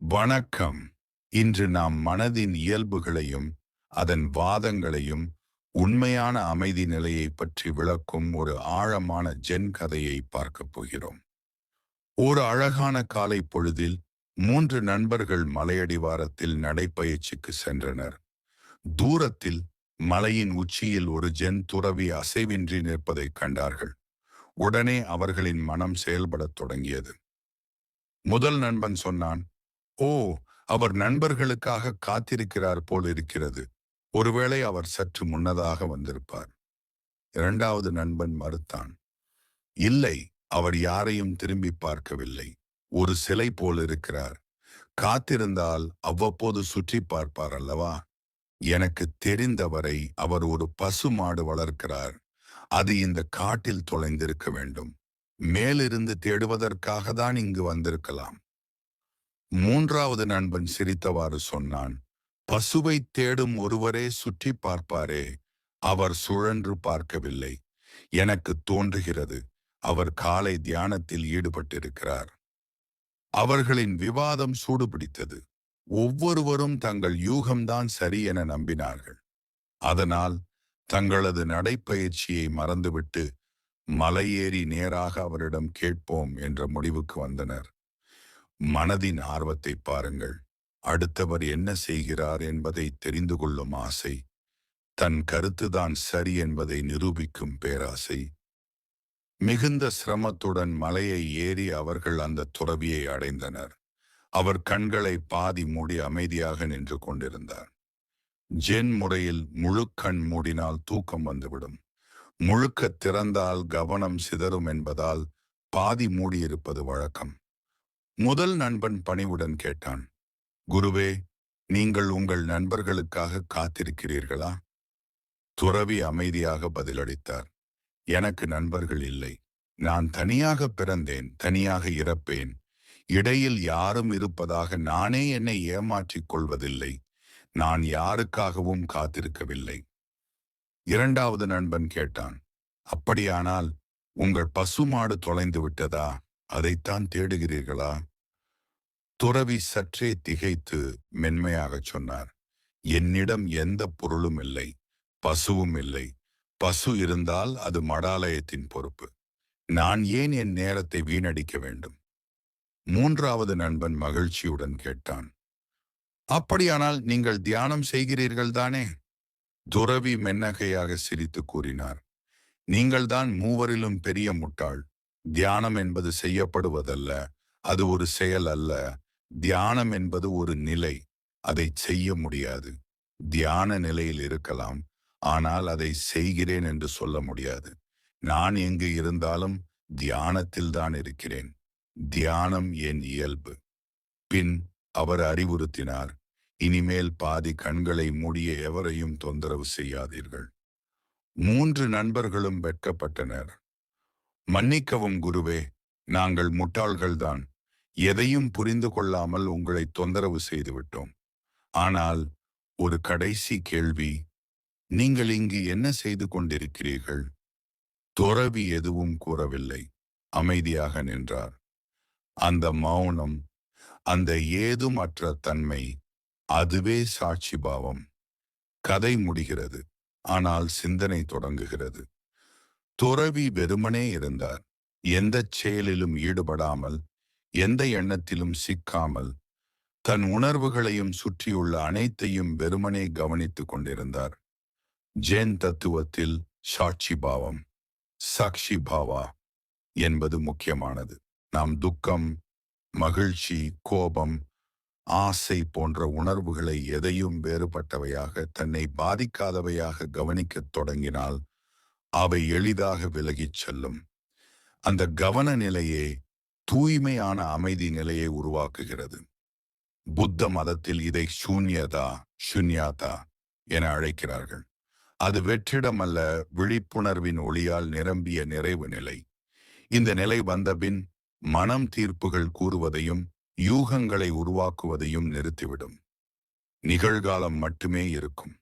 வணக்கம். இன்று நாம் மனதின் இயல்புகளையும் அதன் வாதங்களையும் உண்மையான அமைதி நிலையை பற்றி விளக்கும் ஒரு ஆழமான ஜென் கதையை பார்க்கப் போகிறோம். ஒரு அழகான காலை பொழுதில் 3 நண்பர்கள் மலையடிவாரத்தில் நடைப்பயிற்சிக்கு சென்றனர். தூரத்தில் மலையின் உச்சியில் ஒரு ஜென் துறவி அசைவின்றி நிற்பதைக் கண்டார்கள். உடனே அவர்களின் மனம் செயல்படத் தொடங்கியது. முதல் நண்பன் சொன்னான், "ஓ, அவர் நண்பர்களுக்காக காத்திருக்கிறார் போல் இருக்கிறது. ஒருவேளை அவர் சற்று முன்னதாக வந்திருப்பார்." இரண்டாவது நண்பன் மறுத்தான். "இல்லை, அவர் யாரையும் திரும்பி பார்க்கவில்லை. ஒரு சிலை போல் இருக்கிறார். காத்திருந்தால் அவ்வப்போது சுற்றி பார்ப்பார் அல்லவா? எனக்கு தெரிந்தவரை அவர் ஒரு பசு மாடு வளர்க்கிறார். அது இந்த காட்டில் தொலைந்திருக்க வேண்டும். மேலிருந்து தேடுவதற்காக தான் இங்கு வந்திருக்கலாம்." மூன்றாவது நண்பன் சிரித்தவாறு சொன்னான், "பசுவை தேடும் ஒருவரே சுற்றி பார்ப்பாரே, அவர் சுழன்று பார்க்கவில்லை. எனக்கு தோன்றுகிறது அவர் காலை தியானத்தில் ஈடுபட்டிருக்கிறார்." அவர்களின் விவாதம் சூடுபிடித்தது. ஒவ்வொருவரும் தங்கள் யூகம்தான் சரி என நம்பினார்கள். அதனால் தங்களது நடைப்பயிற்சியை மறந்துவிட்டு மலையேறி நேராக அவரிடம் கேட்போம் என்ற முடிவுக்கு வந்தனர். மனதின் ஆர்வத்தை பாருங்கள். அடுத்தவர் என்ன செய்கிறார் என்பதை தெரிந்து கொள்ளும் ஆசை, தன் கருத்துதான் சரி என்பதை நிரூபிக்கும் பேராசை. மிகுந்த சிரமத்துடன் மலையை ஏறி அவர்கள் அந்த துறவியை அடைந்தனர். அவர் கண்களை பாதி மூடி அமைதியாக நின்று கொண்டிருந்தார். ஜென் முறையில் முழு கண் மூடினால் தூக்கம் வந்துவிடும். முழுக்க திறந்தால் கவனம் சிதறும் என்பதால் பாதி மூடியிருப்பது வழக்கம். முதல் நண்பன் பணிவுடன் கேட்டான், "குருவே, நீங்கள் உங்கள் நண்பர்களுக்காக காத்திருக்கிறீர்களா?" துறவி அமைதியாக பதிலளித்தார், "எனக்கு நண்பர்கள் இல்லை. நான் தனியாக பிறந்தேன், தனியாக இறப்பேன். இடையில் யாரும் இருப்பதாக நானே என்னை ஏமாற்றிக் கொள்வதில்லை. நான் யாருக்காகவும் காத்திருக்கவில்லை." இரண்டாவது நண்பன் கேட்டான், "அப்படியானால் உங்கள் பசுமாடு தொலைந்து விட்டதா? அதைத்தான் தேடுகிறீர்களா?" துறவி சற்றே திகைத்து மென்மையாகச் சொன்னார், "என்னிடம் எந்த பொருளும் இல்லை, பசுவும் இல்லை. பசு இருந்தால் அது மடாலயத்தின் பொறுப்பு. நான் ஏன் என் நேரத்தை வீணடிக்க வேண்டும்?" மூன்றாவது நண்பன் மகிழ்ச்சியுடன் கேட்டான், "அப்படியானால் நீங்கள் தியானம் செய்கிறீர்கள் தானே?" துறவி மென்னகையாக சிரித்து கூறினார், "நீங்கள்தான் மூவரிலும் பெரிய முட்டாள். தியானம் என்பது செய்யப்படுவதல்ல, அது ஒரு செயல் அல்ல. தியானம் என்பது ஒரு நிலை. அதை செய்ய முடியாது. தியான நிலையில் இருக்கலாம், ஆனால் அதை செய்கிறேன் என்று சொல்ல முடியாது. நான் எங்கு இருந்தாலும் தியானத்தில் தான் இருக்கிறேன். தியானம் என் இயல்பு." பின் அவர் அறிவுறுத்தினார், "இனிமேல் பாதி கண்களை மூடிய எவரையும் தொந்தரவு செய்யாதீர்கள்." 3 நண்பர்களும் வெட்கப்பட்டனர். "மன்னிக்கவும் குருவே, நாங்கள் முட்டாள்கள்தான். எதையும் புரிந்து கொள்ளாமல் உங்களை தொந்தரவு செய்துவிட்டோம். ஆனால் ஒரு கடைசி கேள்வி, நீங்கள் இங்கு என்ன செய்து கொண்டிருக்கிறீர்கள்?" துறவி எதுவும் கூறவில்லை. அமைதியாக நின்றார். அந்த மௌனம், அந்த ஏதுமற்ற தன்மை, அதுவே சாட்சி பாவம். கதை முடிகிறது, ஆனால் சிந்தனை தொடங்குகிறது. துறவி வெறுமனே இருந்தார். எந்தச் செயலிலும் ஈடுபடாமல், எந்த எண்ணத்திலும் சிக்காமல், தன் உணர்வுகளையும் சுற்றியுள்ள அனைத்தையும் வெறுமனே கவனித்துக் கொண்டிருந்தார். ஜென் தத்துவத்தில் சாட்சி பாவம், சாக்ஷி பாவா என்பது முக்கியமானது. நாம் துக்கம், மகிழ்ச்சி, கோபம், ஆசை போன்ற உணர்வுகளை எதையும் வேறுபட்டவையாக, தன்னை பாதிக்காதவையாக கவனிக்கத் தொடங்கினால் அவை எளிதாக விலகிச் செல்லும். அந்த கவன நிலையே தூய்மையான அமைதி நிலையை உருவாக்குகிறது. புத்த மதத்தில் இதை ஷூன்யதா, ஷுன்யாதா என அழைக்கிறார்கள். அது வெற்றிடம் அல்ல, விழிப்புணர்வின் ஒளியால் நிரம்பிய நிறைவு நிலை. இந்த நிலை வந்தபின் மனம் தீர்ப்புகள் கூறுவதையும் யூகங்களை உருவாக்குவதையும் நிறுத்திவிடும். நிகழ்காலம் மட்டுமே இருக்கும்.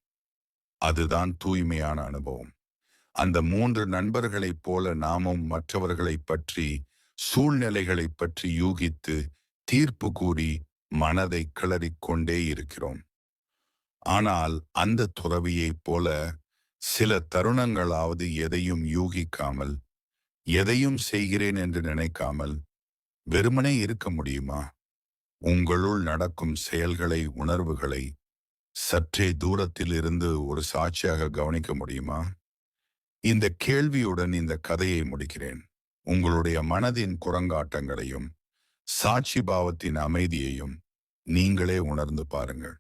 அதுதான் தூய்மையான அனுபவம். அந்த 3 நண்பர்களைப் போல நாமும் மற்றவர்களைப் பற்றி, சூழ்நிலைகளைப் பற்றி யூகித்து தீர்ப்பு கூறி மனதை கிளறிக்கொண்டே இருக்கிறோம். ஆனால் அந்த துறவியைப் போல சில தருணங்களாவது எதையும் யூகிக்காமல், எதையும் செய்கிறேன் என்று நினைக்காமல் வெறுமனே இருக்க முடியுமா? உங்களுள் நடக்கும் செயல்களை, உணர்வுகளை சற்றே தூரத்தில் இருந்து ஒரு சாட்சியாக கவனிக்க முடியுமா? இந்த கேள்வியுடன் இந்த கதையை முடிக்கிறேன். உங்களுடைய மனதின் குரங்காட்டங்களையும், சாட்சி பாவத்தின் அமைதியையும் நீங்களே உணர்ந்து பாருங்கள்.